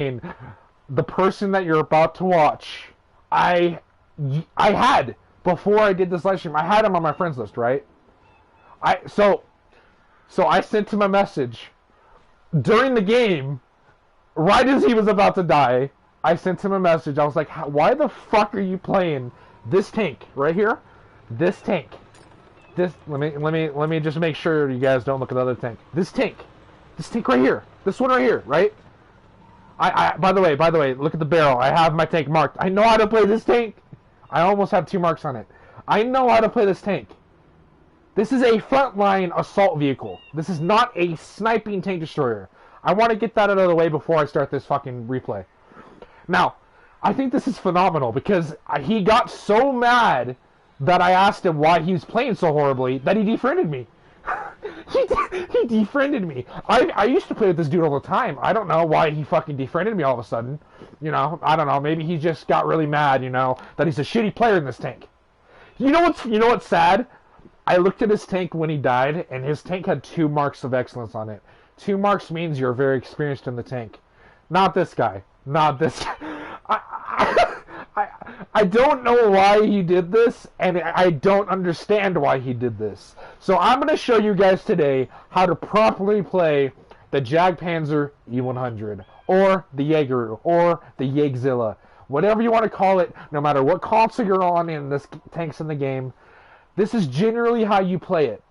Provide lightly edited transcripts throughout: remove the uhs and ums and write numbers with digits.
The person that you're about to watch, I I had before I did this live stream. I had him on my friends list, right? I so I sent him a message during the game, right as he was about to die. I sent him a message. I was like, "Why the fuck are you playing this tank right here? This tank. This let me just make sure you guys don't look at the other tank. This tank right here. This one right here, right? By the way, look at the barrel. I have my tank marked. I know how to play this tank. I almost have 2 marks on it. I know how to play this tank. This is a frontline assault vehicle. This is not a sniping tank destroyer. I want to get that out of the way before I start this fucking replay. Now, I think this is phenomenal because he got so mad that I asked him why he was playing so horribly that he defriended me. he defriended me. I used to play with this dude all the time. I don't know why he fucking defriended me all of a sudden. You know, I don't know. Maybe he just got really mad, you know, that he's a shitty player in this tank. You know what's sad? I looked at his tank when he died, and his tank had 2 marks of excellence on it. 2 marks means you're very experienced in the tank. Not this guy. Not this guy. I don't know why he did this, and I don't understand why he did this. So I'm going to show you guys today how to properly play the jg-Panzure-E100, or the Jaeger, or the Jagzilla. Whatever you want to call it, no matter what console you're on in this tanks in the game, this is generally how you play it.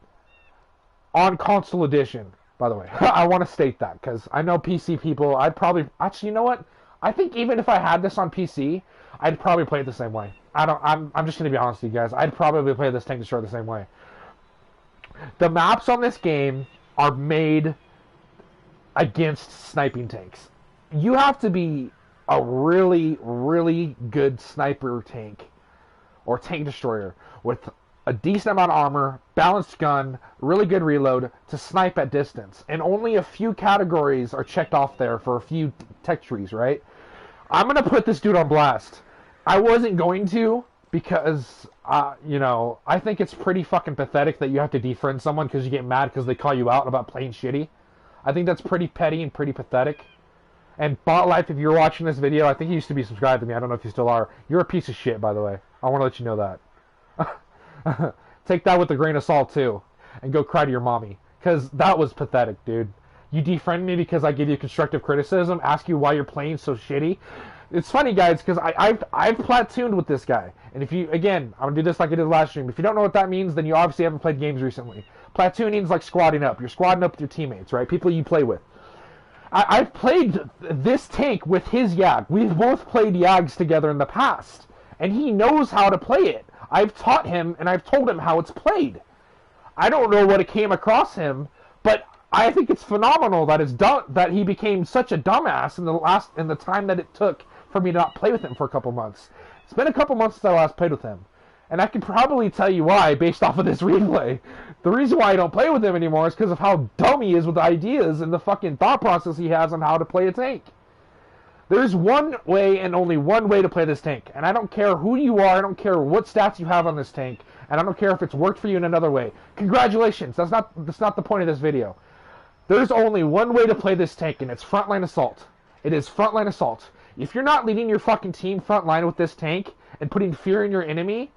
On console edition, by the way. I want to state that, because I know PC people, I'd probably... Actually, you know what? I think even if I had this on PC, I'd probably play it the same way. I'm just going to be honest with you guys. I'd probably play this tank destroyer the same way. The maps on this game are made against sniping tanks. You have to be a really, really good sniper tank or tank destroyer with a decent amount of armor, balanced gun, really good reload to snipe at distance. And only a few categories are checked off there for a few tech trees, right? I'm going to put this dude on blast. I wasn't going to because, you know, I think it's pretty fucking pathetic that you have to defriend someone because you get mad because they call you out about playing shitty. I think that's pretty petty and pretty pathetic. And Bot Life, if you're watching this video, I think you used to be subscribed to me. I don't know if you still are. You're a piece of shit, by the way. I want to let you know that. Take that with a grain of salt, too. And go cry to your mommy. Because that was pathetic, dude. You defriend me because I give you constructive criticism, ask you why you're playing so shitty. It's funny, guys, because I've platooned with this guy. And if you, again, I'm going to do this like I did last stream. If you don't know what that means, then you obviously haven't played games recently. Platooning is like squadding up. You're squadding up with your teammates, right? People you play with. I've played this tank with his Yag. We've both played Yags together in the past. And he knows how to play it. I've taught him, and I've told him how it's played. I don't know what it came across him, but I think it's phenomenal that he became such a dumbass in the time that it took for me to not play with him for a couple months. It's been a couple months since I last played with him. And I can probably tell you why based off of this replay. The reason why I don't play with him anymore is because of how dumb he is with ideas and the fucking thought process he has on how to play a tank. There's one way and only one way to play this tank. And I don't care who you are, I don't care what stats you have on this tank, and I don't care if it's worked for you in another way. Congratulations, that's not the point of this video. There's only one way to play this tank, and it's frontline assault. It is frontline assault. If you're not leading your fucking team frontline with this tank and putting fear in your enemy,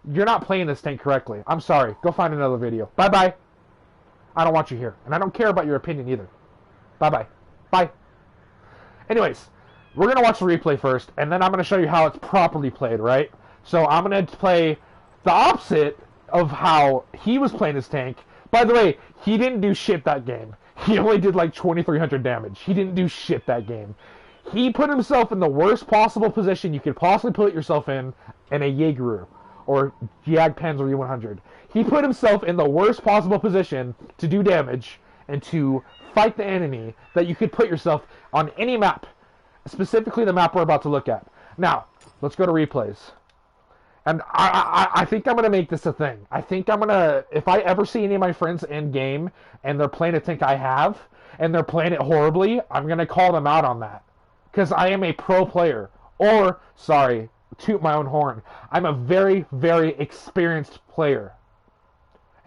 you're not playing this tank correctly. I'm sorry. Go find another video. Bye-bye. I don't want you here. And I don't care about your opinion either. Bye-bye. Bye. Anyways, we're going to watch the replay first, and then I'm going to show you how it's properly played, right? So I'm going to play the opposite of how he was playing his tank. By the way, he didn't do shit that game. He only did like 2,300 damage. He didn't do shit that game. He put himself in the worst possible position you could possibly put yourself in a Jaeger or jg-Panzure-E100. He put himself in the worst possible position to do damage and to fight the enemy that you could put yourself on any map, specifically the map we're about to look at. Now, let's go to replays. And I think I'm going to make this a thing. I think I'm going to, if I ever see any of my friends in game and they're playing a tank I have, and they're playing it horribly, I'm going to call them out on that. Because I am a pro player. Or, sorry, toot my own horn. I'm a very, very experienced player.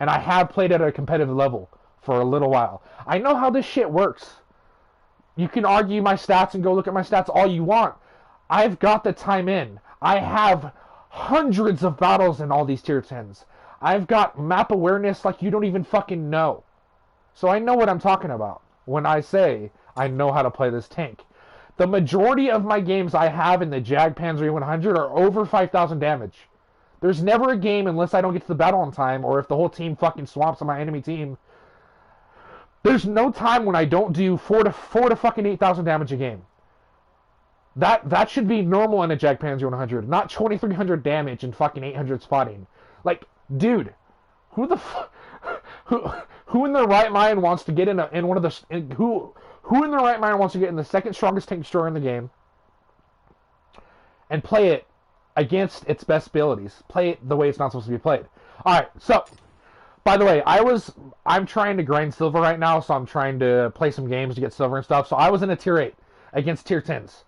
And I have played at a competitive level for a little while. I know how this shit works. You can argue my stats and go look at my stats all you want. I've got the time in. I have hundreds of battles in all these tier 10s. I've got map awareness like you don't even fucking know. So I know what I'm talking about when I say I know how to play this tank. The majority of my games I have in the jg-Panzure-E100 are over 5,000 damage. There's never a game unless I don't get to the battle on time or if the whole team fucking swamps on my enemy team. There's no time when I don't do 4 to fucking 8,000 damage a game. That should be normal in a jg-Panzure-E100, not 2,300 damage and fucking 800 spotting. Like, dude, who in their right mind wants to get in one of the who in their right mind wants to get in the second strongest tank destroyer in the game and play it against its best abilities? Play it the way it's not supposed to be played. All right, so by the way, I'm trying to grind silver right now, so I'm trying to play some games to get silver and stuff. So I was in a tier 8 against tier 10s,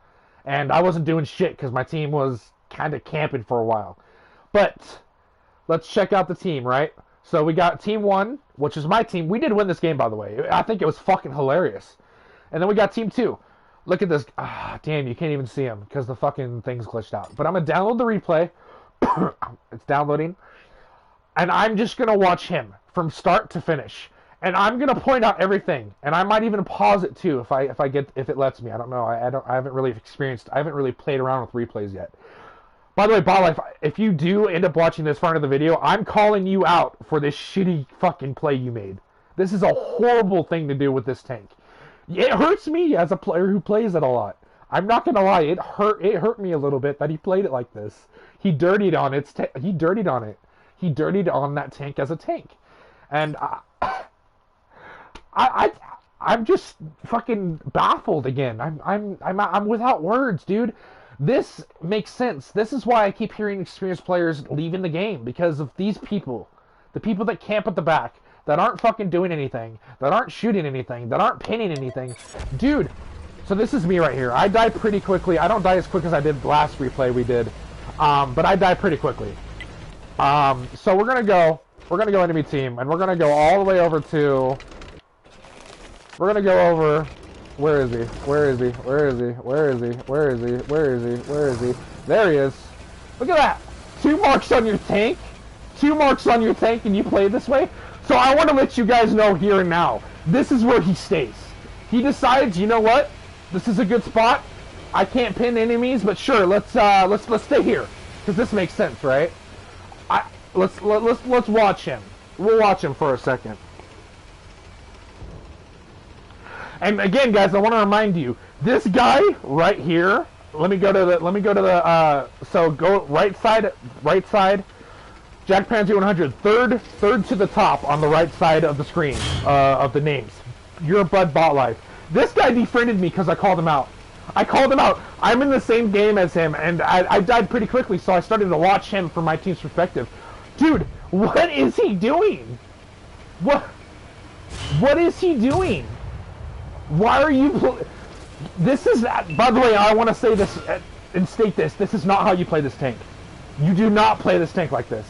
and I wasn't doing shit because my team was kind of camping for a while. But let's check out the team, right? So we got team 1, which is my team. We did win this game, by the way. I think it was fucking hilarious. And then we got team 2. Look at this. Ah, damn, you can't even see him because the fucking thing's glitched out. But I'm going to download the replay. It's downloading. And I'm just going to watch him from start to finish. And I'm going to point out everything. And I might even pause it too if it lets me. I don't know. I haven't really played around with replays yet. By the way, Botlife, if you do end up watching this far into the video, I'm calling you out for this shitty fucking play you made. This is a horrible thing to do with this tank. It hurts me as a player who plays it a lot. I'm not gonna lie, it hurt me a little bit that he played it like this. He dirtied on it. He dirtied on that tank as a tank, and I'm just fucking baffled again. I'm without words, dude. This makes sense. This is why I keep hearing experienced players leaving the game, because of these people. The people that camp at the back, that aren't fucking doing anything, that aren't shooting anything, that aren't pinning anything. Dude, so this is me right here. I die pretty quickly. I don't die as quick as I did the last replay we did, but I die pretty quickly. So we're gonna go enemy team, and we're gonna go all the way over to... We're gonna go over... Where is he? Where is he? Where is he? Where is he? Where is he? Where is he? Where is he? There he is. Look at that! 2 marks on your tank? 2 marks on your tank and you play this way? So I want to let you guys know here and now. This is where he stays. He decides, you know what? This is a good spot. I can't pin enemies, but sure, let's stay here. Because this makes sense, right? Let's watch him. We'll watch him for a second. And again, guys, I want to remind you, this guy right here. Let me go to the. So go right side, jg-Panzure-E100, third to the top on the right side of the screen of the names. You're Bud Botlife. This guy defriended me because I called him out. I'm in the same game as him, and I died pretty quickly, so I started to watch him from my team's perspective. Dude, what is he doing? What is he doing? Why are you... This is... By the way, I want to say this and state this. This is not how you play this tank. You do not play this tank like this.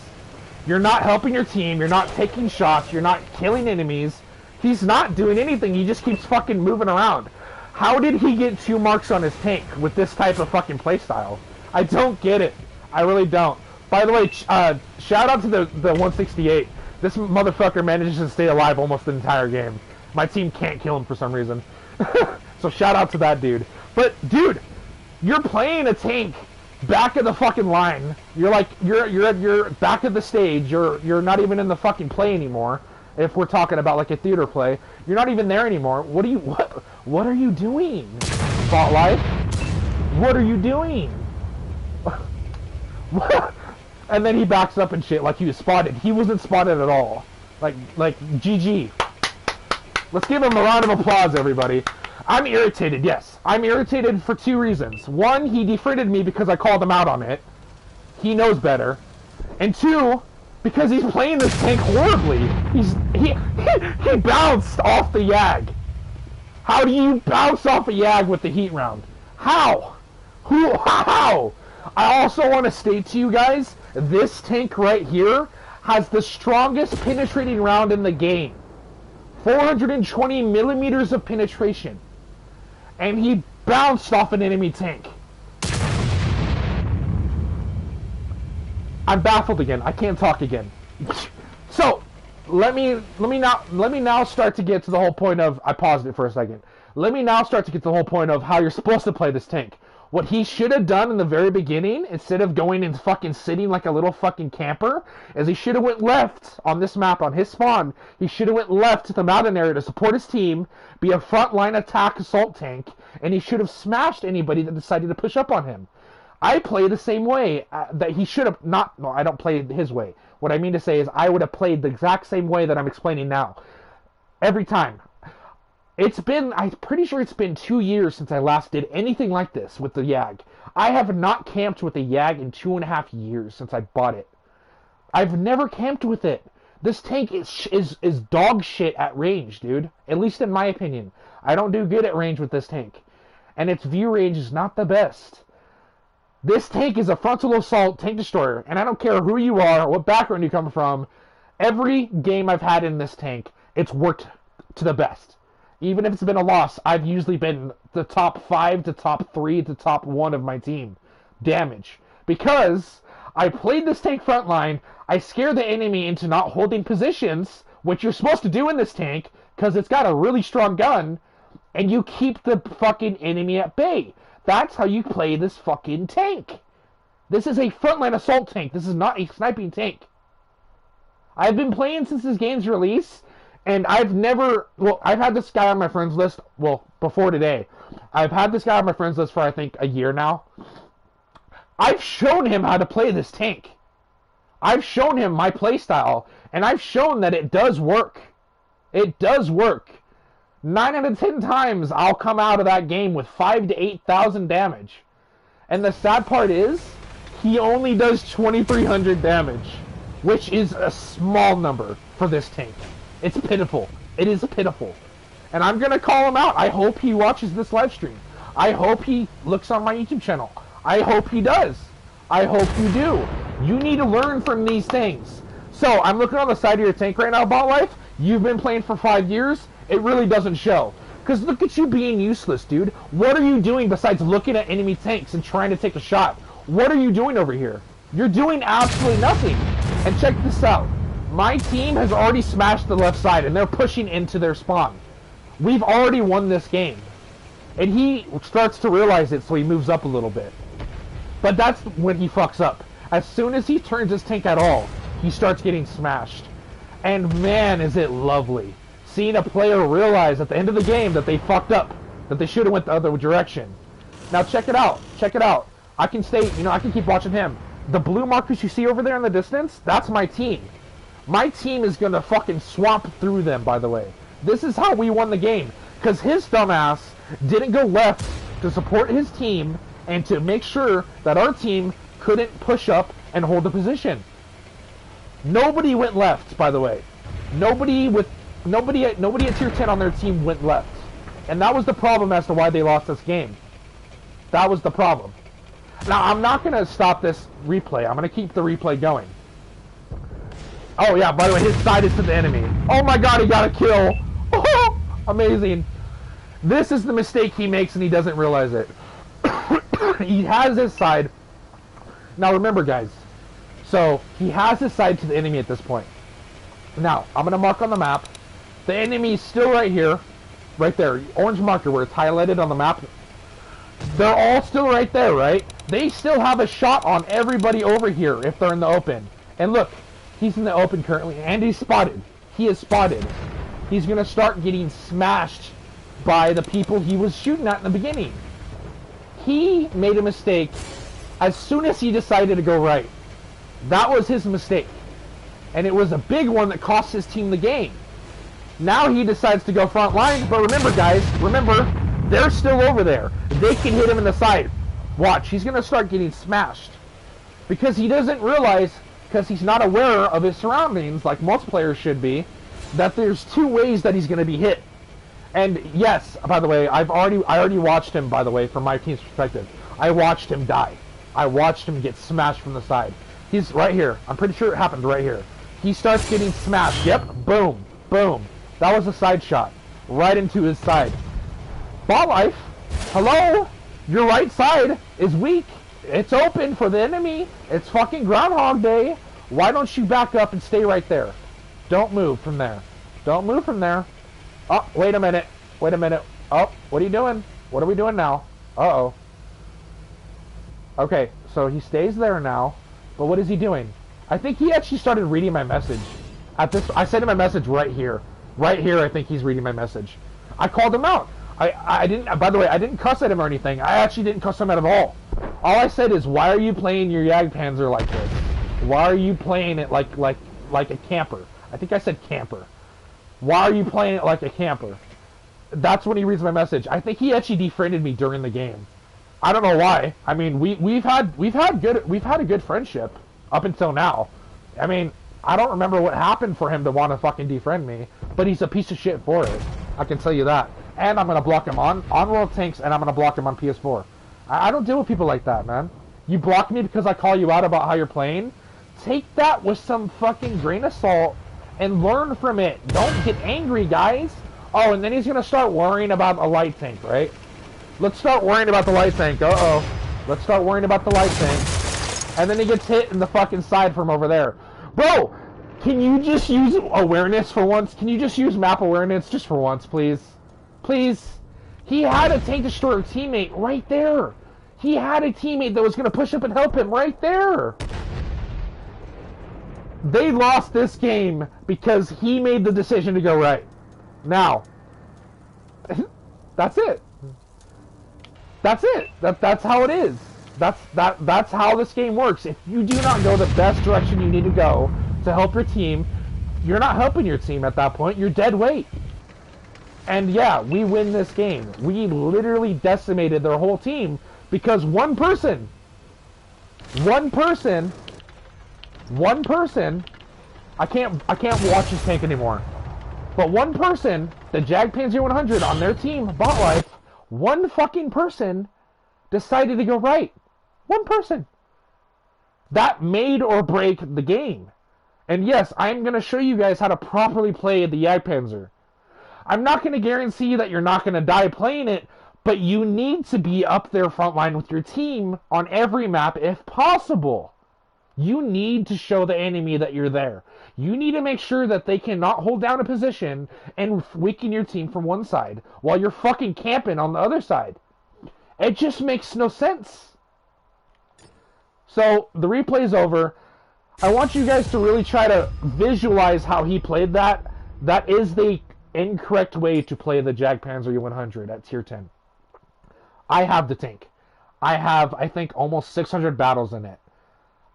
You're not helping your team. You're not taking shots. You're not killing enemies. He's not doing anything. He just keeps fucking moving around. How did he get 2 marks on his tank with this type of fucking playstyle? I don't get it. I really don't. By the way, shout out to the 168. This motherfucker manages to stay alive almost the entire game. My team can't kill him for some reason. So shout out to that dude. But dude, you're playing a tank back of the fucking line. You're back of the stage. You're not even in the fucking play anymore. If we're talking about like a theater play, you're not even there anymore. What are you doing, Spotlight? What are you doing? And then he backs up and shit like he was spotted. He wasn't spotted at all. Like GG. Let's give him a round of applause, everybody. I'm irritated, yes. I'm irritated for 2 reasons. 1, he defriended me because I called him out on it. He knows better. And 2, because he's playing this tank horribly. He bounced off the Yag. How do you bounce off a Yag with the heat round? How? How? I also want to state to you guys, this tank right here has the strongest penetrating round in the game. 420 millimeters of penetration. and he bounced off an enemy tank. I'm baffled again. I can't talk again. So, let me now start to get to the whole point of, I paused it for a second. Let me now start to get to the whole point of how you're supposed to play this tank. What he should have done in the very beginning, instead of going and fucking sitting like a little fucking camper, is he should have went left on this map, on his spawn. He should have went left to the mountain area to support his team, be a frontline attack assault tank, and he should have smashed anybody that decided to push up on him. I play the same way that he should have not. No, I don't play his way. What I mean to say is I would have played the exact same way that I'm explaining now. Every time. I'm pretty sure it's been 2 years since I last did anything like this with the YAG. I have not camped with the YAG in 2.5 years since I bought it. I've never camped with it. This tank is dog shit at range, dude. At least in my opinion. I don't do good at range with this tank. And its view range is not the best. This tank is a frontal assault tank destroyer, and I don't care who you are, what background you come from, every game I've had in this tank, it's worked to the best. Even if it's been a loss, I've usually been the top 5 to top 3 to top 1 of my team. Damage. Because I played this tank frontline, I scare the enemy into not holding positions, which you're supposed to do in this tank, because it's got a really strong gun, and you keep the fucking enemy at bay. That's how you play this fucking tank. This is a frontline assault tank. This is not a sniping tank. I've been playing since this game's release, and I've had this guy on my friends list, before today. I've had this guy on my friends list for, I think, a year now. I've shown him how to play this tank. I've shown him my playstyle, and I've shown that it does work. It does work. 9 out of 10 times, I'll come out of that game with 5,000 to 8,000 damage. And the sad part is, he only does 2,300 damage, which is a small number for this tank. It's pitiful. It is pitiful. And I'm going to call him out. I hope he watches this live stream. I hope he looks on my YouTube channel. I hope he does. I hope you do. You need to learn from these things. So, I'm looking on the side of your tank right now, Bot Life. You've been playing for 5 years. It really doesn't show. Because look at you being useless, dude. What are you doing besides looking at enemy tanks and trying to take a shot? What are you doing over here? You're doing absolutely nothing. And check this out. My team has already smashed the left side, and they're pushing into their spawn. We've already won this game. And he starts to realize it, so he moves up a little bit. But that's when he fucks up. As soon as he turns his tank at all, he starts getting smashed. And man, is it lovely. Seeing a player realize at the end of the game that they fucked up, that they should have went the other direction. Now check it out. Check it out. I can I can keep watching him. The blue markers you see over there in the distance, that's my team. My team is going to fucking swamp through them, by the way. This is how we won the game. Because his dumbass didn't go left to support his team and to make sure that our team couldn't push up and hold the position. Nobody went left, by the way. Nobody at tier 10 on their team went left. And that was the problem as to why they lost this game. That was the problem. Now, I'm not going to stop this replay. I'm going to keep the replay going. Oh, yeah, by the way, his side is to the enemy. Oh, my God, he got a kill. Oh, amazing. This is the mistake he makes, and he doesn't realize it. He has his side. Now, remember, guys. So, he has his side to the enemy at this point. Now, I'm going to mark on the map. The enemy is still right here. Right there. Orange marker where it's highlighted on the map. They're all still right there, right? They still have a shot on everybody over here if they're in the open. And look, he's in the open currently, and he's spotted. He is spotted. He's going to start getting smashed by the people he was shooting at in the beginning. He made a mistake as soon as he decided to go right. That was his mistake. And it was a big one that cost his team the game. Now he decides to go front line, but remember, guys, they're still over there. They can hit him in the side. Watch, he's going to start getting smashed. Because he doesn't realize, because he's not aware of his surroundings, like most players should be, that there's 2 ways that he's going to be hit. And yes, by the way, I already watched him, by the way, from my team's perspective. I watched him die. I watched him get smashed from the side. He's right here. I'm pretty sure it happened right here. He starts getting smashed. Yep, boom, boom. That was a side shot. Right into his side. Ball Life Hello? Your right side is weak. It's open for the enemy. It's fucking Groundhog Day. Why don't you back up and stay right there? Don't move from there. Don't move from there. Oh, wait a minute. Wait a minute. Oh, what are you doing? What are we doing now? Uh-oh. Okay, so he stays there now. But what is he doing? I think he actually started reading my message. I sent him a message right here. Right here, I think he's reading my message. I called him out. I didn't, by the way, I didn't cuss at him or anything. I actually didn't cuss him at all. All I said is, why are you playing your jg-Panzure like this? Why are you playing it like a camper? I think I said camper. Why are you playing it like a camper? That's when he reads my message. I think he actually defriended me during the game. I don't know why. I mean, we've had a good friendship up until now. I mean, I don't remember what happened for him to want to fucking defriend me, but he's a piece of shit for it. I can tell you that. And I'm gonna block him on World Tanks, and I'm gonna block him on PS4. I don't deal with people like that, man. You block me because I call you out about how you're playing. Take that with some fucking grain of salt and learn from it. Don't get angry, guys. Oh, and then he's gonna start worrying about a light tank, right? Let's start worrying about the light tank. Uh-oh. Let's start worrying about the light tank. And then he gets hit in the fucking side from over there. Bro, can you just use awareness for once? Can you just use map awareness just for once, please? Please. He had a tank destroyer teammate right there. He had a teammate that was going to push up and help him right there. They lost this game because he made the decision to go right. Now, that's it. That's it. That's how it is. That's how this game works. If you do not go the best direction you need to go to help your team, you're not helping your team at that point. You're dead weight. And yeah, we win this game. We literally decimated their whole team because one person, I can't watch this tank anymore. But one person, the jg-Panzure-E100 on their team, bot life, one fucking person decided to go right. One person. That made or break the game. And yes, I'm going to show you guys how to properly play the jg-Panzure. I'm not going to guarantee that you're not going to die playing it, but you need to be up there front line with your team on every map if possible. You need to show the enemy that you're there. You need to make sure that they cannot hold down a position and weaken your team from one side while you're fucking camping on the other side. It just makes no sense. So, the replay's over. I want you guys to really try to visualize how he played that. That is the incorrect way to play the jg-Panzure-E100 at tier 10. I have the tank. I have, I think, almost 600 battles in it.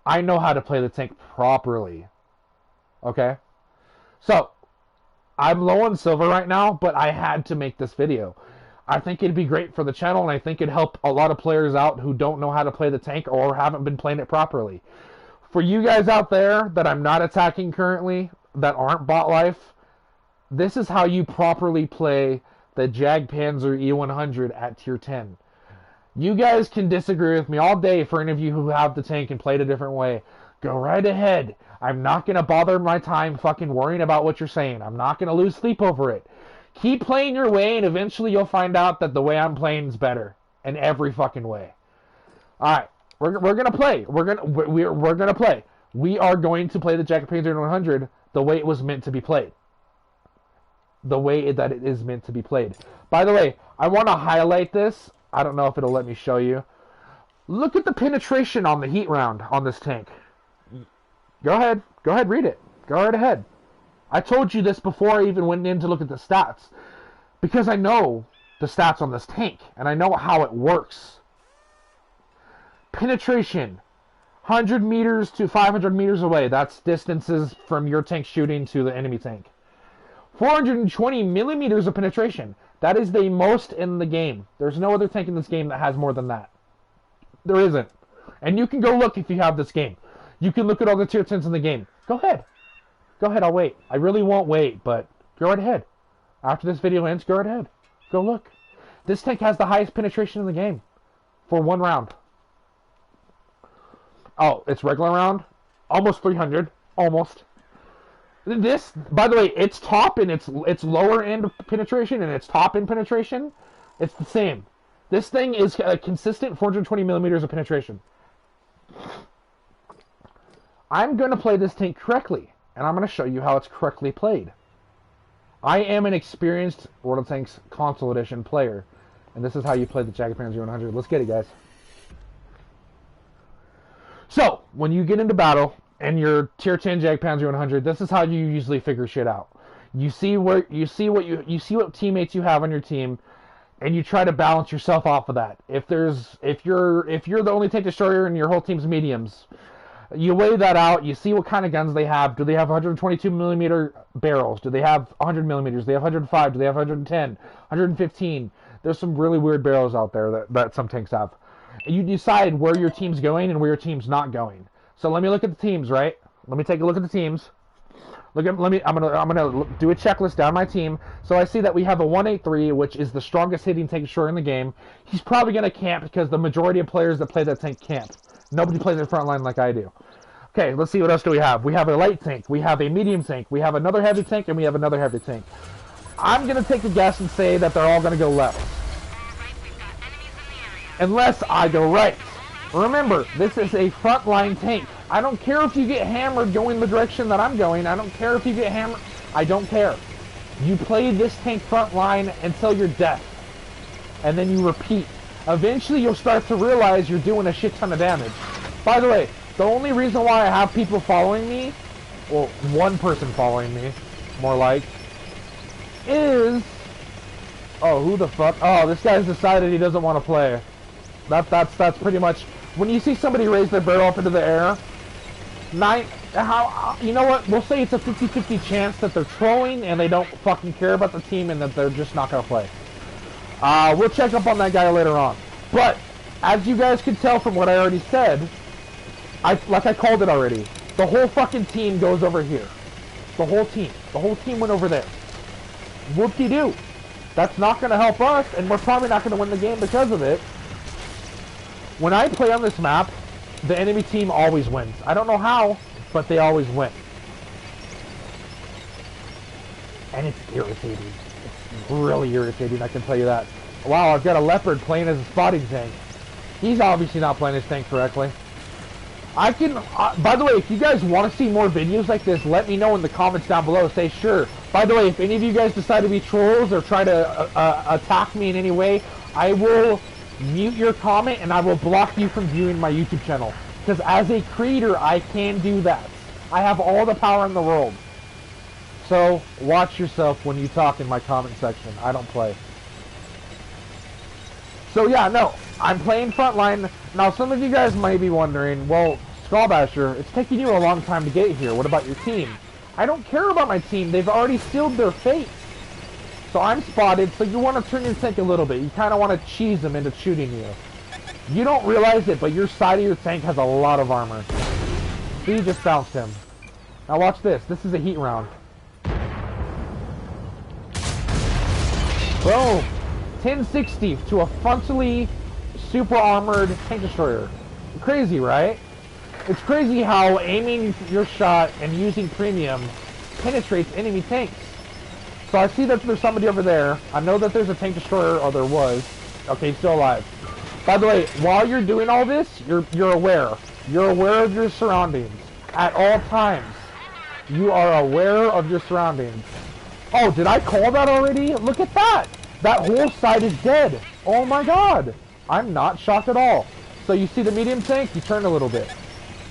I know how to play the tank properly. Okay? So, I'm low on silver right now, but I had to make this video. I think it'd be great for the channel, and I think it'd help a lot of players out who don't know how to play the tank or haven't been playing it properly. For you guys out there that I'm not attacking currently, that aren't bot life, this is how you properly play the jg-Panzure-E100 at tier 10. You guys can disagree with me all day for any of you who have the tank and played a different way. Go right ahead. I'm not going to bother my time fucking worrying about what you're saying. I'm not going to lose sleep over it. Keep playing your way, and eventually you'll find out that the way I'm playing is better in every fucking way. Alright, we're going to play. We're going to play. We are going to play the jg-Panzure-E100 the way it was meant to be played. The way that it is meant to be played. By the way, I want to highlight this. I don't know if it'll let me show you. Look at the penetration on the heat round on this tank. Go ahead. Go ahead, read it. Go right ahead. I told you this before I even went in to look at the stats. Because I know the stats on this tank. And I know how it works. Penetration. 100 meters to 500 meters away. That's distances from your tank shooting to the enemy tank. 420 millimeters of penetration. That is the most in the game. There's no other tank in this game that has more than that. There isn't. And you can go look if you have this game. You can look at all the tier 10s in the game. Go ahead. Go ahead, I'll wait. I really won't wait, but go right ahead. After this video ends, go right ahead. Go look. This tank has the highest penetration in the game. For one round. Oh, it's regular round? Almost 300. Almost. This, by the way, its top and its lower end of penetration and its top end penetration, it's the same. This thing is a consistent 420 millimeters of penetration. I'm going to play this tank correctly, and I'm going to show you how it's correctly played. I am an experienced World of Tanks Console Edition player, and this is how you play the jg-Panzure-E100. Let's get it, guys. So, when you get into battle, and you're tier 10 jg-Panzure-E100, this is how you usually figure shit out. You see what teammates you have on your team, and you try to balance yourself off of that. If you're the only tank destroyer and your whole team's mediums, you weigh that out. You see what kind of guns they have. Do they have 122 millimeter barrels? Do they have 100 millimeters? Do they have 105? Do they have 110? 115? There's some really weird barrels out there that some tanks have. And you decide where your team's going and where your team's not going. So let me look at the teams, right? Let me take a look at the teams. I'm gonna do a checklist down my team. So I see that we have a 183, which is the strongest hitting tank destroyer in the game. He's probably gonna camp because the majority of players that play that tank camp. Nobody plays the front line like I do. Okay, let's see what else do we have. We have a light tank, we have a medium tank, we have another heavy tank, and we have another heavy tank. I'm going to take a guess and say that they're all going to go left. Unless I go right. Remember, this is a frontline tank. I don't care if you get hammered going the direction that I'm going. I don't care if you get hammered. I don't care. You play this tank frontline until your death. And then you repeat. Eventually you'll start to realize you're doing a shit ton of damage. By the way, the only reason why I have people following me, well, one person following me, more like, is... Oh, who the fuck? Oh, this guy's decided he doesn't want to play. That's pretty much... When you see somebody raise their barrel up into the air, you know what? We'll say it's a 50-50 chance that they're trolling and they don't fucking care about the team and that they're just not going to play. We'll check up on that guy later on. But, as you guys can tell from what I already said, like I called it already, the whole fucking team goes over here. The whole team went over there. Whoop-de-doo. That's not going to help us, and we're probably not going to win the game because of it. When I play on this map, the enemy team always wins. I don't know how, but they always win. And it's irritating. It's really irritating, I can tell you that. Wow, I've got a leopard playing as a spotting tank. He's obviously not playing his tank correctly. I can, by the way, if you guys want to see more videos like this, let me know in the comments down below. Say sure. By the way, if any of you guys decide to be trolls or try to attack me in any way, I will mute your comment and I will block you from viewing my YouTube channel. Because as a creator, I can do that. I have all the power in the world. So, watch yourself when you talk in my comment section. I don't play. So yeah, no, I'm playing frontline. Now, some of you guys might be wondering, well, Skullbasher, it's taking you a long time to get here. What about your team? I don't care about my team. They've already sealed their fate. So I'm spotted, so you want to turn your tank a little bit. You kind of want to cheese them into shooting you. You don't realize it, but your side of your tank has a lot of armor. So you just bounced him. Now watch this. This is a heat round. Boom! 1060 to a frontally super armored tank destroyer. Crazy, right? It's crazy how aiming your shot and using premium penetrates enemy tanks. So I see that there's somebody over there. I know that there's a tank destroyer, or there was. Okay, he's still alive. By the way, while you're doing all this, you're aware. You're aware of your surroundings. At all times. You are aware of your surroundings. Oh, did I call that already? Look at that! That whole side is dead. Oh my god. I'm not shocked at all. So you see the medium tank, you turn a little bit.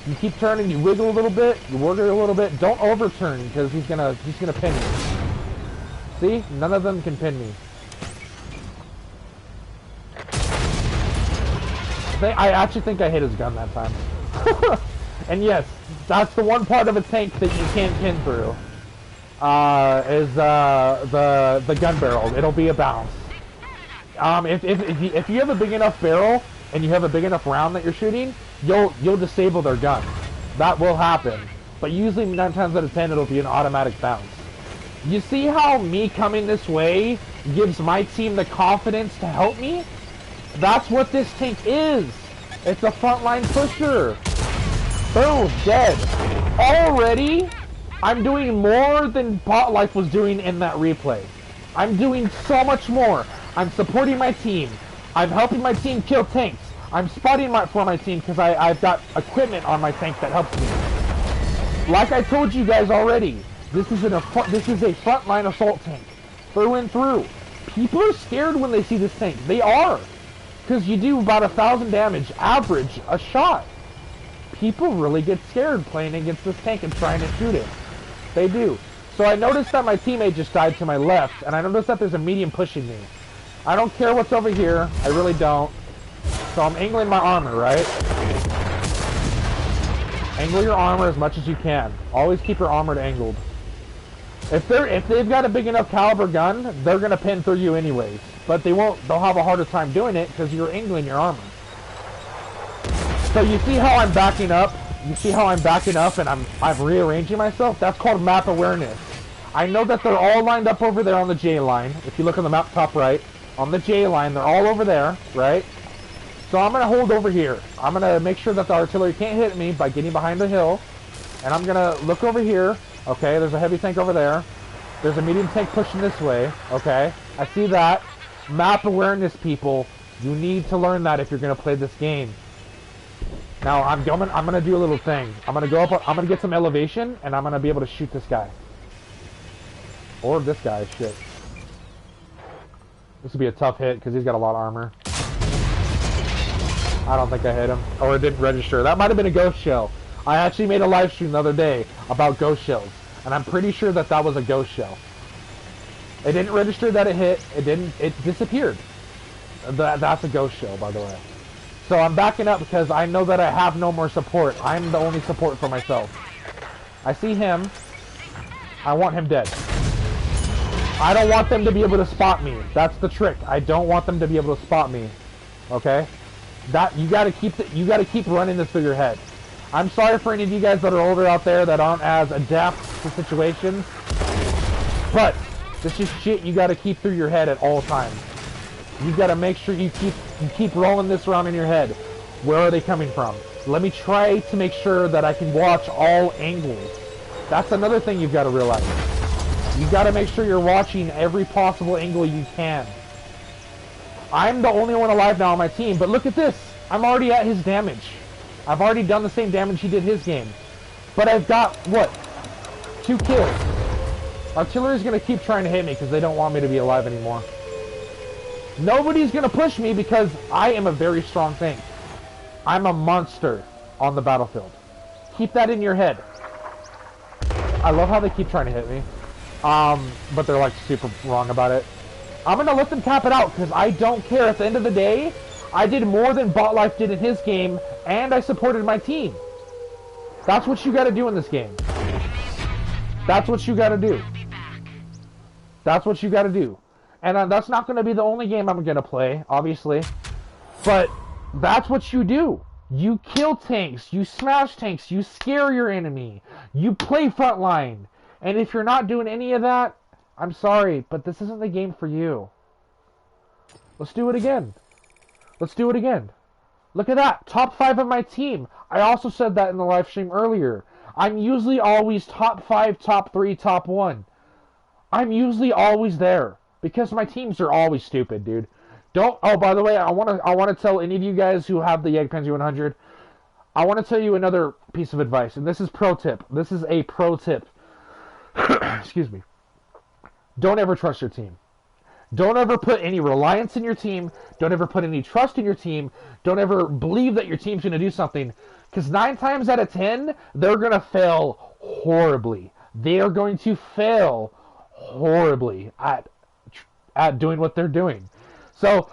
You keep turning, you wiggle a little bit, you wiggle a little bit. Don't overturn because he's gonna pin you. See? None of them can pin me. I actually think I hit his gun that time. And yes, that's the one part of a tank that you can't pin through. Is the gun barrel. It'll be a bounce. If you have a big enough barrel and you have a big enough round that you're shooting, you'll disable their gun. That will happen. But usually 9 times out of 10 it'll be an automatic bounce. You see how me coming this way gives my team the confidence to help me? That's what this tank is. It's a frontline pusher. Boom, dead. Already, I'm doing more than Bot Life was doing in that replay. I'm doing so much more. I'm supporting my team. I'm helping my team kill tanks. I'm spotting for my team because I've got equipment on my tank that helps me. Like I told you guys already, this is a frontline assault tank, through and through. People are scared when they see this tank. They are, because you do about 1,000 damage average a shot. People really get scared playing against this tank and trying to shoot it. They do. So I noticed that my teammate just died to my left, and I noticed that there's a medium pushing me. I don't care what's over here. I really don't. So I'm angling my armor, right? Angle your armor as much as you can. Always keep your armor angled. If they've got a big enough caliber gun, they're gonna pin through you anyways. But they won't. They'll have a harder time doing it because you're angling your armor. So you see how I'm backing up? You see how I'm backing up and I'm rearranging myself? That's called map awareness. I know that they're all lined up over there on the J line. If you look on the map top right, on the J line, they're all over there, right? So I'm gonna hold over here. I'm gonna make sure that the artillery can't hit me by getting behind the hill. And I'm gonna look over here. Okay, there's a heavy tank over there. There's a medium tank pushing this way. Okay, I see that. Map awareness, people. You need to learn that if you're gonna play this game. Now I'm gonna do a little thing. I'm gonna go up. I'm gonna get some elevation, and I'm gonna be able to shoot this guy. Or this guy. Shit. This would be a tough hit because he's got a lot of armor. I don't think I hit him, or it didn't register. That might have been a ghost shell. I actually made a live stream the other day about ghost shells, and I'm pretty sure that that was a ghost shell. It didn't register that it hit. It disappeared. That's a ghost shell, by the way. So I'm backing up because I know that I have no more support. I'm the only support for myself. I see him. I want him dead. I don't want them to be able to spot me. That's the trick. I don't want them to be able to spot me. Okay? That you gotta keep running this through your head. I'm sorry for any of you guys that are older out there that aren't as adept to situations, but this is shit you gotta keep through your head at all times. You gotta make sure you keep rolling this around in your head. Where are they coming from? Let me try to make sure that I can watch all angles. That's another thing you've got to realize. You got to make sure you're watching every possible angle you can. I'm the only one alive now on my team, but look at this. I'm already at his damage. I've already done the same damage he did his game. But I've got, what? 2 kills. Artillery's going to keep trying to hit me because they don't want me to be alive anymore. Nobody's going to push me because I am a very strong tank. I'm a monster on the battlefield. Keep that in your head. I love how they keep trying to hit me. But they're like super wrong about it. I'm going to let them cap it out because I don't care. At the end of the day, I did more than Bot Life did in his game, and I supported my team. That's what you got to do in this game. That's what you got to do. That's what you got to do. And that's not going to be the only game I'm going to play, obviously. But that's what you do. You kill tanks. You smash tanks. You scare your enemy. You play frontline. And if you're not doing any of that, I'm sorry, but this isn't the game for you. Let's do it again. Let's do it again. Look at that. Top 5 of my team. I also said that in the live stream earlier. I'm usually always top 5, top 3, top 1. I'm usually always there. Because my teams are always stupid, dude. Don't. Oh, by the way, I want to tell any of you guys who have the jg-Panzure-E100. I want to tell you another piece of advice, and this is pro tip. This is a pro tip. Excuse me. Don't ever trust your team. Don't ever put any reliance in your team. Don't ever put any trust in your team. Don't ever believe that your team's going to do something. Because 9 times out of 10, they're going to fail horribly. They are going to fail horribly at doing what they're doing. So,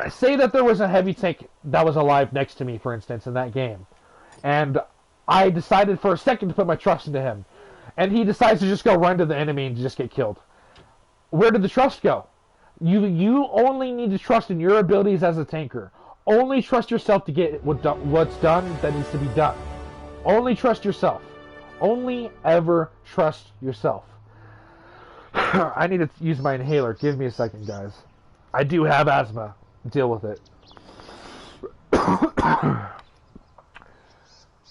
say that there was a heavy tank that was alive next to me, for instance, in that game. And I decided for a second to put my trust into him. And he decides to just go run to the enemy and just get killed. Where did the trust go? You only need to trust in your abilities as a tanker. Only trust yourself to get what's done that needs to be done. Only trust yourself. Only ever trust yourself. I need to use my inhaler. Give me a second, guys. I do have asthma. Deal with it.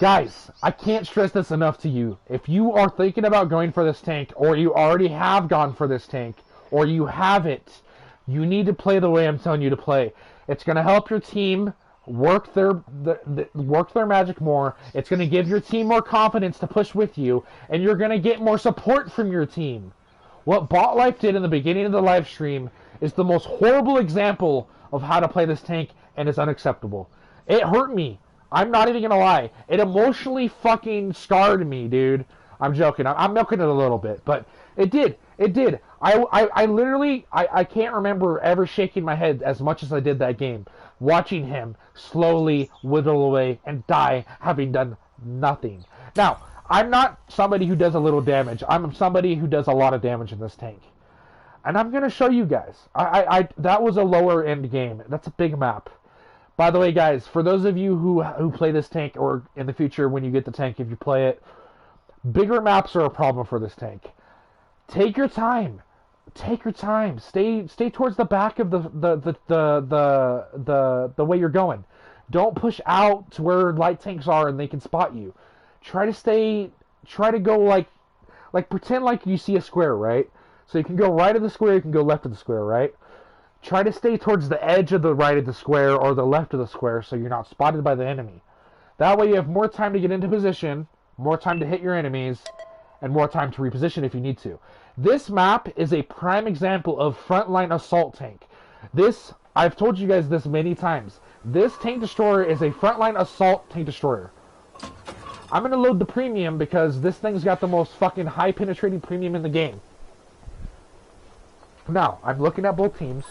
Guys, I can't stress this enough to you. If you are thinking about going for this tank, or you already have gone for this tank, or you haven't, you need to play the way I'm telling you to play. It's going to help your team work their magic more. It's going to give your team more confidence to push with you, and you're going to get more support from your team. What Bot Life did in the beginning of the live stream is the most horrible example of how to play this tank, and it's unacceptable. It hurt me. I'm not even gonna lie. It emotionally fucking scarred me, dude. I'm joking. I'm milking it a little bit, but it did. It did. I literally, I can't remember ever shaking my head as much as I did that game, watching him slowly whittle away and die, having done nothing. Now, I'm not somebody who does a little damage. I'm somebody who does a lot of damage in this tank. And I'm going to show you guys. That was a lower end game. That's a big map. By the way, guys, for those of you who play this tank, or in the future when you get the tank, if you play it, bigger maps are a problem for this tank. Take your time. Take your time. Stay towards the back of the way you're going. Don't push out to where light tanks are and they can spot you. Try to go like pretend like you see a square, right? So you can go right of the square, you can go left of the square, right? Try to stay towards the edge of the right of the square or the left of the square so you're not spotted by the enemy. That way you have more time to get into position, more time to hit your enemies, and more time to reposition if you need to. This map is a prime example of frontline assault tank. I've told you guys this many times. This tank destroyer is a frontline assault tank destroyer. I'm going to load the premium because this thing's got the most fucking high penetrating premium in the game. Now, I'm looking at both teams.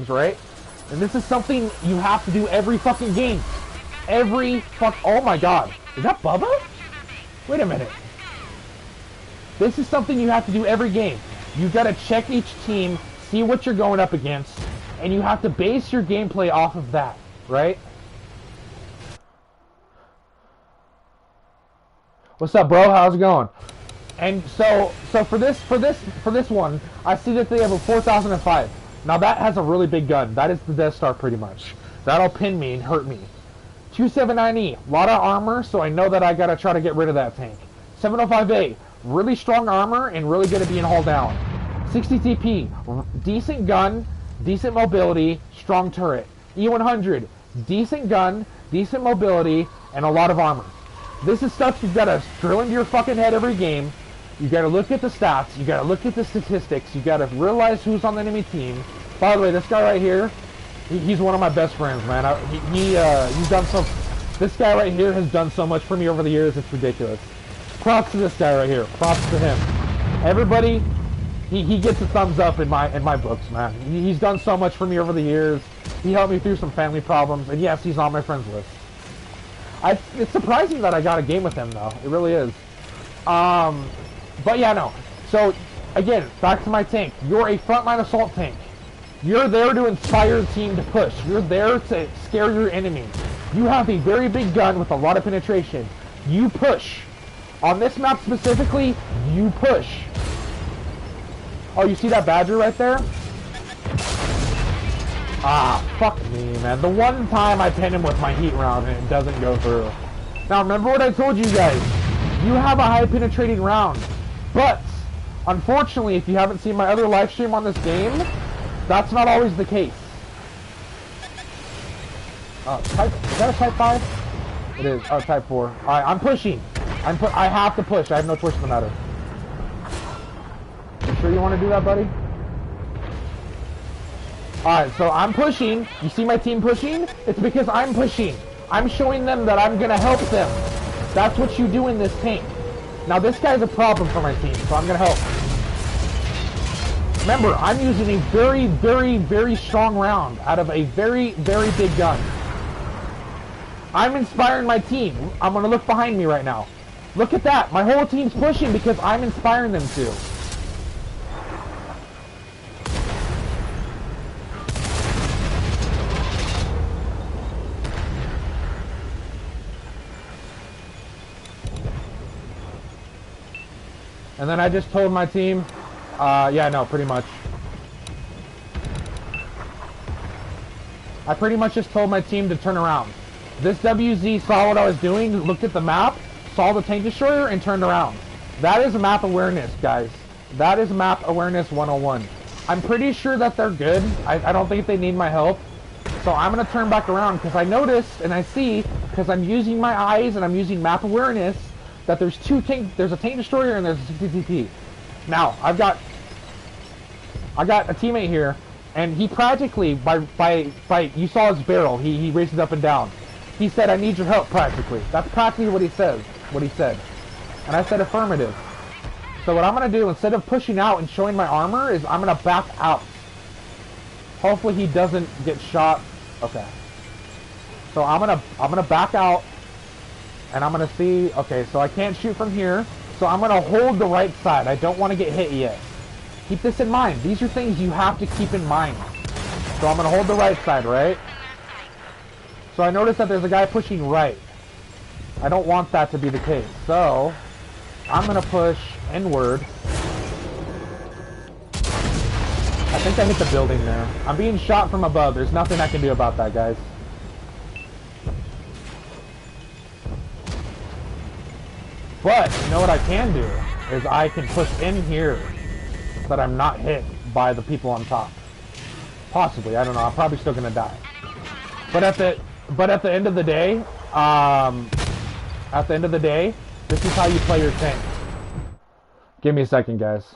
Right? And this is something you have to do every fucking game. Oh my god. Is that Bubba? Wait a minute. This is something you have to do every game. You've got to check each team, see what you're going up against, and you have to base your gameplay off of that, right? What's up, bro? How's it going? And so for this one, I see that they have a 4005. Now that has a really big gun. That is the Death Star pretty much. That'll pin me and hurt me. 279E, a lot of armor, so I know that I gotta try to get rid of that tank. 705A, really strong armor and really good at being hauled down. 60 TP, decent gun, decent mobility, strong turret. E100, decent gun, decent mobility, and a lot of armor. This is stuff you've got to drill into your fucking head every game. You got to look at the stats. You got to look at the statistics. You got to realize who's on the enemy team. By the way, this guy right here, he's one of my best friends, man. He's done so. This guy right here has done so much for me over the years. It's ridiculous. Props to this guy right here. Props to him. Everybody, he gets a thumbs up in my books, man. He's done so much for me over the years. He helped me through some family problems, and yes, he's on my friends list. It's surprising that I got a game with him, though. It really is. But yeah, no. So, again, back to my tank. You're a frontline assault tank. You're there to inspire the team to push. You're there to scare your enemies. You have a very big gun with a lot of penetration. You push. On this map specifically, you push. Oh, you see that Badger right there? Ah, fuck me, man. The one time I pin him with my heat round and it doesn't go through. Now, remember what I told you guys. You have a high penetrating round. But, unfortunately, if you haven't seen my other live stream on this game, that's not always the case. Is that a Type 5? It is. Oh, Type 4. Alright, I'm pushing. I have to push. I have no choice in the matter. You sure you want to do that, buddy? Alright, so I'm pushing. You see my team pushing? It's because I'm pushing. I'm showing them that I'm going to help them. That's what you do in this tank. Now, this guy's a problem for my team, so I'm going to help. Remember, I'm using a very, very, very strong round out of a very, very big gun. I'm inspiring my team. I'm going to look behind me right now. Look at that. My whole team's pushing because I'm inspiring them to. And then I just told my team, yeah, no, pretty much. I pretty much just told my team to turn around. This WZ saw what I was doing, looked at the map, saw the tank destroyer, and turned around. That is map awareness, guys. That is map awareness 101. I'm pretty sure that they're good. I don't think they need my help. So I'm going to turn back around because I noticed and I see, because I'm using my eyes and I'm using map awareness, that there's there's a tank destroyer and there's a CTP. Now, I got a teammate here, and he practically, by you saw his barrel, he races up and down. He said, I need your help, practically. That's practically what he said. And I said affirmative. So what I'm going to do, instead of pushing out and showing my armor, is I'm going to back out. Hopefully he doesn't get shot. Okay. So I'm gonna back out, and I'm gonna see. Okay, so I can't shoot from here. So I'm gonna hold the right side. I don't want to get hit yet. Keep this in mind. These are things you have to keep in mind. So I'm gonna hold the right side, right? So I noticed that there's a guy pushing right. I don't want that to be the case. So I'm gonna push inward. I think I hit the building there. I'm being shot from above. There's nothing I can do about that, guys. But, you know what I can do? Is I can push in here so that I'm not hit by the people on top. Possibly. I don't know. I'm probably still going to die. But at the end of the day, this is how you play your tank. Give me a second, guys.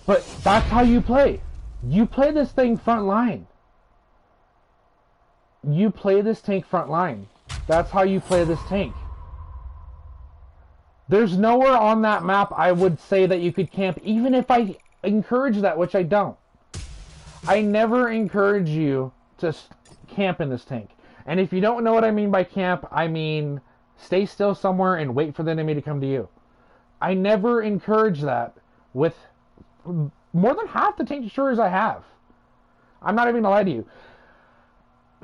But that's how you play. You play this thing front line. You play this tank front line. That's how you play this tank. There's nowhere on that map I would say that you could camp, even if I encourage that, which I don't. I never encourage you to camp in this tank. And if you don't know what I mean by camp, I mean stay still somewhere and wait for the enemy to come to you. I never encourage that with more than half the tank destroyers I have. I'm not even gonna lie to you.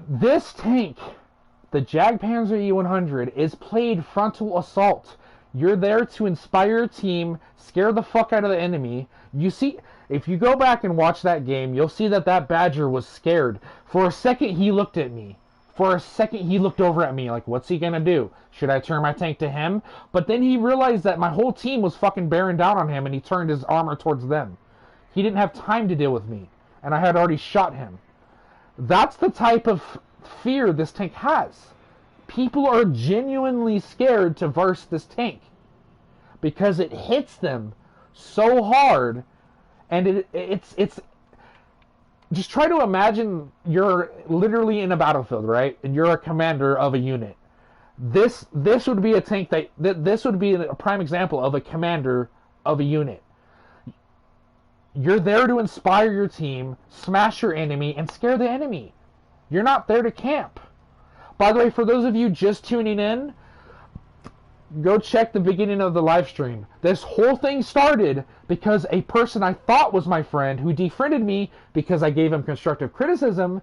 This tank, the jg-Panzure-E100, is played frontal assault. You're there to inspire your team, scare the fuck out of the enemy. You see, if you go back and watch that game, you'll see that Badger was scared. For a second, he looked at me. For a second, he looked over at me like, what's he gonna do? Should I turn my tank to him? But then he realized that my whole team was fucking bearing down on him, and he turned his armor towards them. He didn't have time to deal with me, and I had already shot him. That's the type of fear this tank has. People are genuinely scared to verse this tank because it hits them so hard, and it's just try to imagine you're literally in a battlefield, right? And you're a commander of a unit. This would be a tank this would be a prime example of a commander of a unit. You're there to inspire your team, smash your enemy, and scare the enemy. You're not there to camp. By the way, for those of you just tuning in, go check the beginning of the live stream. This whole thing started because a person I thought was my friend, who defriended me because I gave him constructive criticism,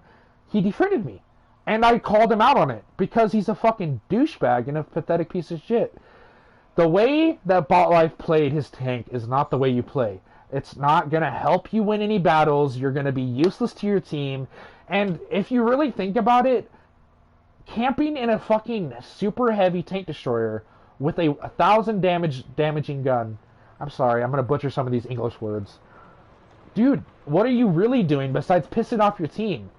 he defriended me. And I called him out on it because he's a fucking douchebag and a pathetic piece of shit. The way that BotLife played his tank is not the way you play. It's not going to help you win any battles. You're going to be useless to your team. And if you really think about it, camping in a fucking super heavy tank destroyer with a 1,000 damaging gun. I'm sorry, I'm going to butcher some of these English words. Dude, what are you really doing besides pissing off your team?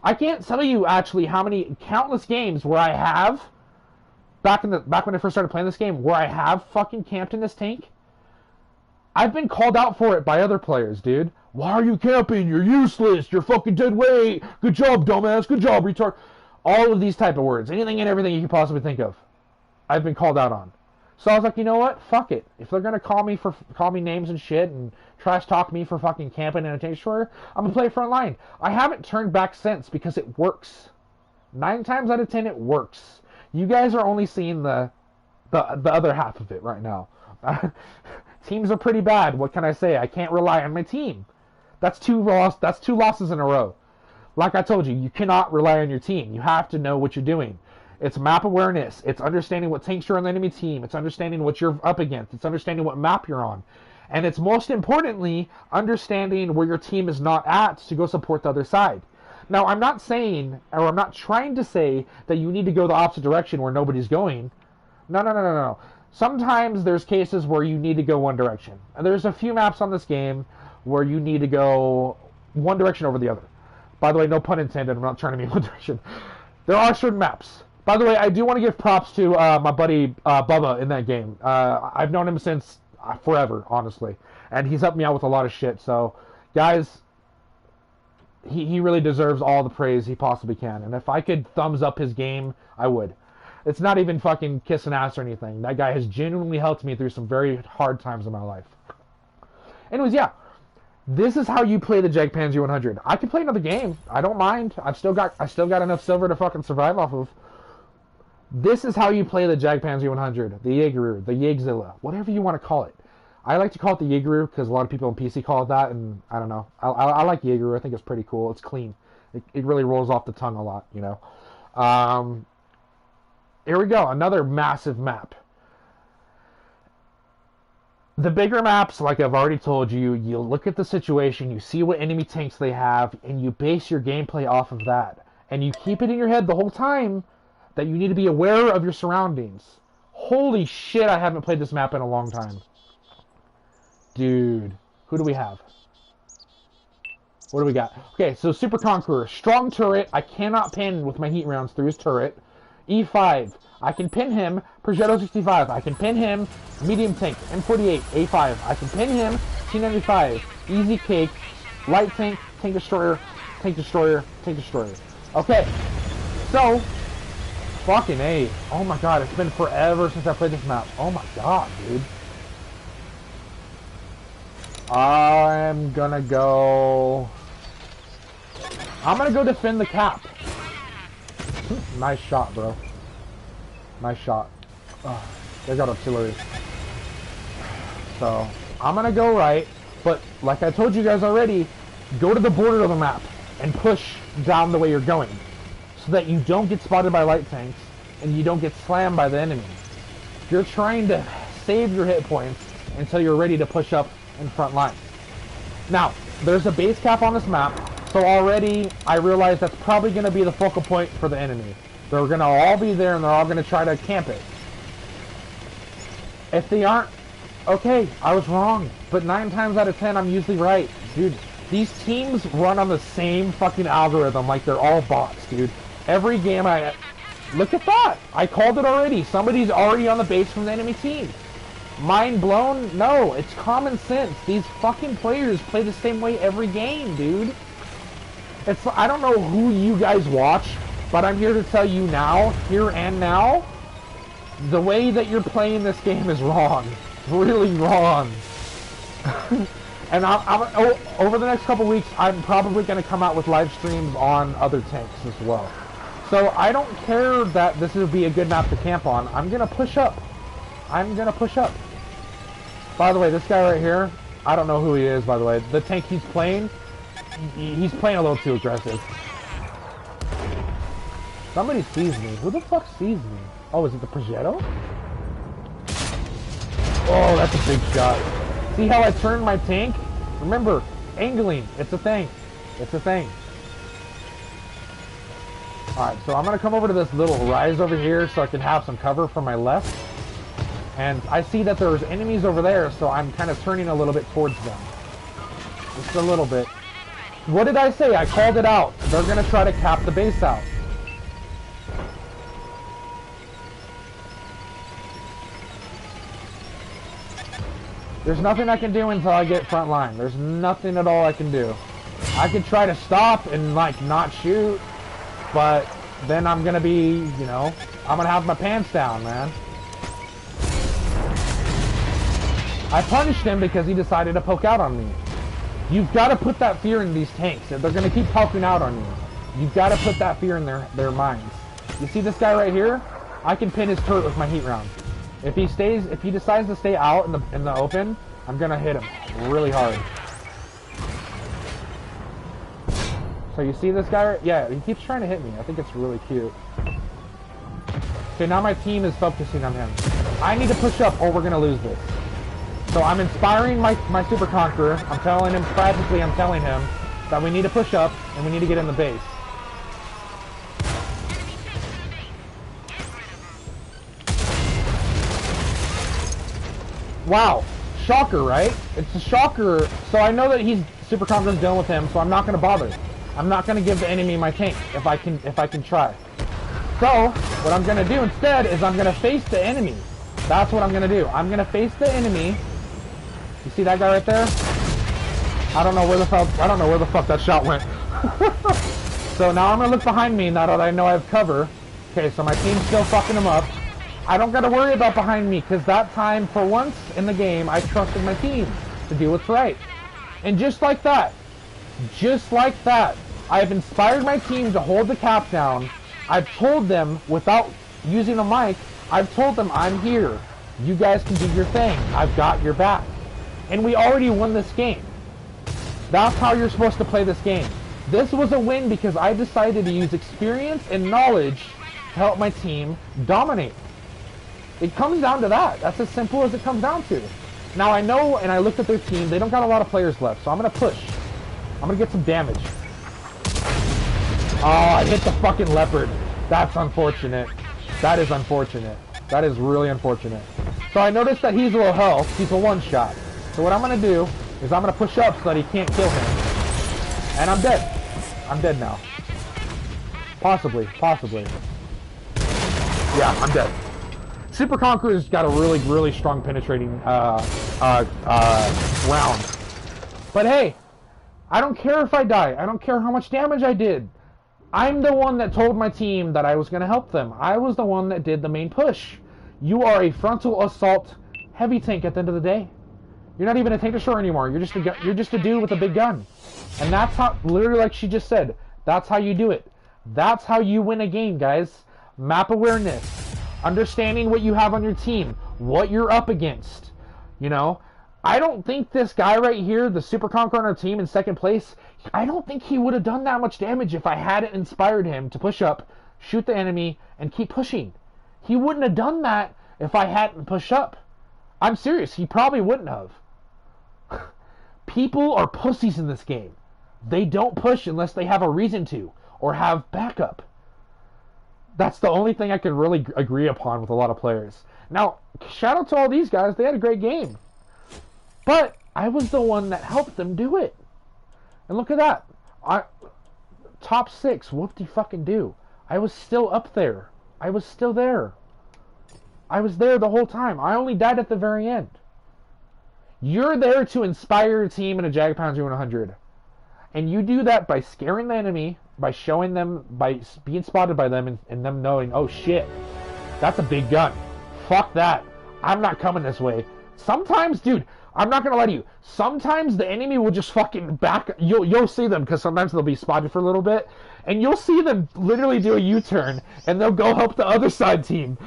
I can't tell you actually how many countless games where I have, back when I first started playing this game, where I have fucking camped in this tank. I've been called out for it by other players, dude. Why are you camping? You're useless. You're fucking dead weight. Good job, dumbass. Good job, retard. All of these type of words. Anything and everything you can possibly think of. I've been called out on. So I was like, you know what? Fuck it. If they're gonna call me names and shit and trash talk me for fucking camping in a tank destroyer, I'm gonna play front line. I haven't turned back since because it works. 9 times out of 10, it works. You guys are only seeing the other half of it right now. Teams are pretty bad. What can I say? I can't rely on my team. That's two losses in a row. Like I told you, you cannot rely on your team. You have to know what you're doing. It's map awareness. It's understanding what tanks you're on the enemy team. It's understanding what you're up against. It's understanding what map you're on. And it's most importantly, understanding where your team is not at to go support the other side. Now, I'm not saying, or I'm not trying to say that you need to go the opposite direction where nobody's going. No. Sometimes there's cases where you need to go one direction. And there's a few maps on this game where you need to go one direction over the other. By the way, no pun intended. I'm not trying to be in one direction. There are certain maps. By the way, I do want to give props to my buddy Bubba in that game. I've known him since forever, honestly. And he's helped me out with a lot of shit. So, guys, he really deserves all the praise he possibly can. And if I could thumbs up his game, I would. It's not even fucking kissing ass or anything. That guy has genuinely helped me through some very hard times in my life. Anyways, yeah. This is how you play the jg-Panzure-E100. I could play another game. I don't mind. I still got enough silver to fucking survive off of. This is how you play the jg-Panzure-E100, the Jaeger, the Jagzilla, whatever you want to call it. I like to call it the Jaeger because a lot of people on PC call it that, and I don't know. I like Jaeger. I think it's pretty cool. It's clean. It really rolls off the tongue a lot, you know. Here we go. Another massive map. The bigger maps, like I've already told you, you look at the situation, you see what enemy tanks they have, and you base your gameplay off of that. And you keep it in your head the whole time that you need to be aware of your surroundings. Holy shit, I haven't played this map in a long time. Dude, who do we have? What do we got? Okay, so Super Conqueror, strong turret. I cannot pin with my heat rounds through his turret. E5, I can pin him. Progetto 65, I can pin him. Medium tank, M48, A5, I can pin him. T95, easy cake. Light tank, tank destroyer, tank destroyer, tank destroyer. Okay, so fucking A. Oh my god, it's been forever since I played this map. Oh my god, dude. I'm gonna go defend the cap. Nice shot, bro. Nice shot. Oh, they got artillery. So, I'm gonna go right, but like I told you guys already, go to the border of the map and push down the way you're going so that you don't get spotted by light tanks and you don't get slammed by the enemy. You're trying to save your hit points until you're ready to push up in front line. Now, there's a base cap on this map, so already I realize that's probably going to be the focal point for the enemy. They're going to all be there and they're all going to try to camp it. If they aren't, okay, I was wrong. But 9 times out of 10, I'm usually right. Dude, these teams run on the same fucking algorithm like they're all bots, dude. Every game look at that! I called it already. Somebody's already on the base from the enemy team. Mind blown? No, it's common sense. These fucking players play the same way every game, dude. I don't know who you guys watch, but I'm here to tell you now, here and now, the way that you're playing this game is wrong. Really wrong. And over the next couple weeks, I'm probably going to come out with live streams on other tanks as well. So I don't care that this would be a good map to camp on. I'm going to push up. I'm going to push up. By the way, this guy right here, I don't know who he is, by the way. The tank he's playing a little too aggressive. Somebody sees me. Who the fuck sees me? Oh, is it the Progetto? Oh, that's a big shot. See how I turned my tank? Remember, angling. It's a thing. It's a thing. Alright, so I'm going to come over to this little rise over here so I can have some cover from my left. And I see that there's enemies over there, so I'm kind of turning a little bit towards them. Just a little bit. What did I say? I called it out. They're going to try to cap the base out. There's nothing I can do until I get front line. There's nothing at all I can do. I could try to stop and, like, not shoot, but then I'm going to be, you know, I'm going to have my pants down, man. I punished him because he decided to poke out on me. You've got to put that fear in these tanks. They're going to keep poking out on you. You've got to put that fear in their minds. You see this guy right here? I can pin his turret with my heat round. If he decides to stay out in the open, I'm going to hit him really hard. So you see this guy? Yeah, he keeps trying to hit me. I think it's really cute. Okay, now my team is focusing on him. I need to push up or we're going to lose this. So I'm inspiring my Super Conqueror. I'm telling him, practically I'm telling him that we need to push up and we need to get in the base. Wow. Shocker, right? It's a shocker. So I know that he's Super Conqueror's done with him, so I'm not going to bother. I'm not going to give the enemy my tank if I can try. So what I'm going to do instead is I'm going to face the enemy. That's what I'm going to do. I'm going to face the enemy. You see that guy right there? I don't know where the fuck that shot went. So now I'm gonna look behind me now that I know I have cover. Okay, so my team's still fucking him up. I don't gotta worry about behind me because that time, for once in the game, I trusted my team to do what's right. And just like that, I have inspired my team to hold the cap down. I've told them, without using a mic, I've told them I'm here. You guys can do your thing. I've got your back. And we already won this game. That's how you're supposed to play this game. This was a win because I decided to use experience and knowledge to help my team dominate. It comes down to that. That's as simple as it comes down to. Now I know, and I looked at their team, they don't got a lot of players left, so I'm going to push. I'm going to get some damage. Oh, I hit the fucking leopard. That's unfortunate. That is unfortunate. That is really unfortunate. So I noticed that he's a low health. He's a one-shot. So what I'm going to do is I'm going to push up so that he can't kill him. And I'm dead. I'm dead now. Possibly. Yeah, I'm dead. Super Conqueror's got a really, really strong penetrating round. But hey, I don't care if I die. I don't care how much damage I did. I'm the one that told my team that I was going to help them. I was the one that did the main push. You are a frontal assault heavy tank at the end of the day. You're not even a tank destroyer anymore. You're just a dude with a big gun. And that's how, literally like she just said, that's how you do it. That's how you win a game, guys. Map awareness. Understanding what you have on your team. What you're up against. You know? I don't think this guy right here, the Super Conqueror on our team in second place, I don't think he would have done that much damage if I hadn't inspired him to push up, shoot the enemy, and keep pushing. He wouldn't have done that if I hadn't pushed up. I'm serious. He probably wouldn't have. People are pussies in this game. They don't push unless they have a reason to or have backup. That's the only thing I can really agree upon with a lot of players. Now, shout out to all these guys. They had a great game. But I was the one that helped them do it. And look at that. Top 6. Whoop-de-fucking-do. I was still up there. I was still there. I was there the whole time. I only died at the very end. You're there to inspire your team in a jg-Panzure-E100. And you do that by scaring the enemy, by showing them, by being spotted by them, and them knowing, oh shit, that's a big gun. Fuck that. I'm not coming this way. Sometimes, dude, I'm not gonna lie to you. Sometimes the enemy will just fucking back. You'll see them because sometimes they'll be spotted for a little bit, and you'll see them literally do a U-turn, and they'll go help the other side team.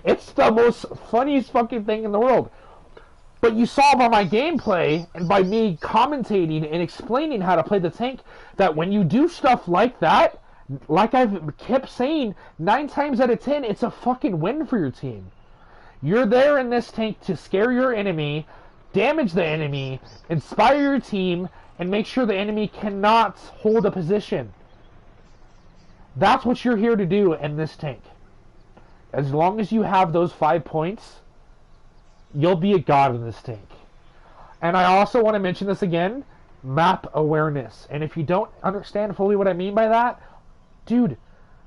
It's the most funniest fucking thing in the world. But you saw by my gameplay and by me commentating and explaining how to play the tank that when you do stuff like that, like I've kept saying, 9 times out of 10, it's a fucking win for your team. You're there in this tank to scare your enemy, damage the enemy, inspire your team, and make sure the enemy cannot hold a position. That's what you're here to do in this tank. As long as you have those 5 points, you'll be a god in this tank. And I also want to mention this again, map awareness. And if you don't understand fully what I mean by that, dude,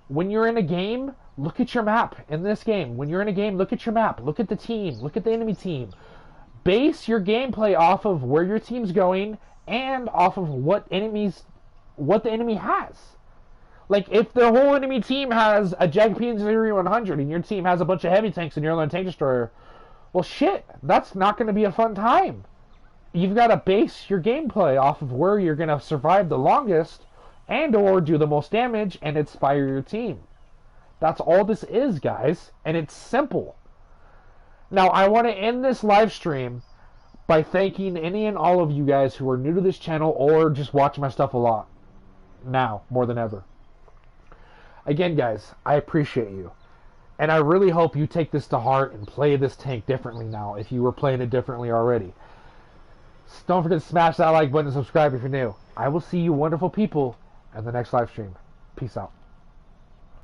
when you're in a game, look at your map in this game. When you're in a game, look at your map. Look at the team. Look at the enemy team. Base your gameplay off of where your team's going and off of what the enemy has. Like, if the whole enemy team has a jg-Panzure-E100 and your team has a bunch of heavy tanks and you're on a tank destroyer, Well, shit, that's not going to be a fun time. You've got to base your gameplay off of where you're going to survive the longest and or do the most damage and inspire your team. That's all this is, guys, and it's simple. Now, I want to end this live stream by thanking any and all of you guys who are new to this channel or just watch my stuff a lot. Now, more than ever. Again, guys, I appreciate you. And I really hope you take this to heart and play this tank differently now if you were playing it differently already. Don't forget to smash that like button and subscribe if you're new. I will see you wonderful people in the next live stream. Peace out.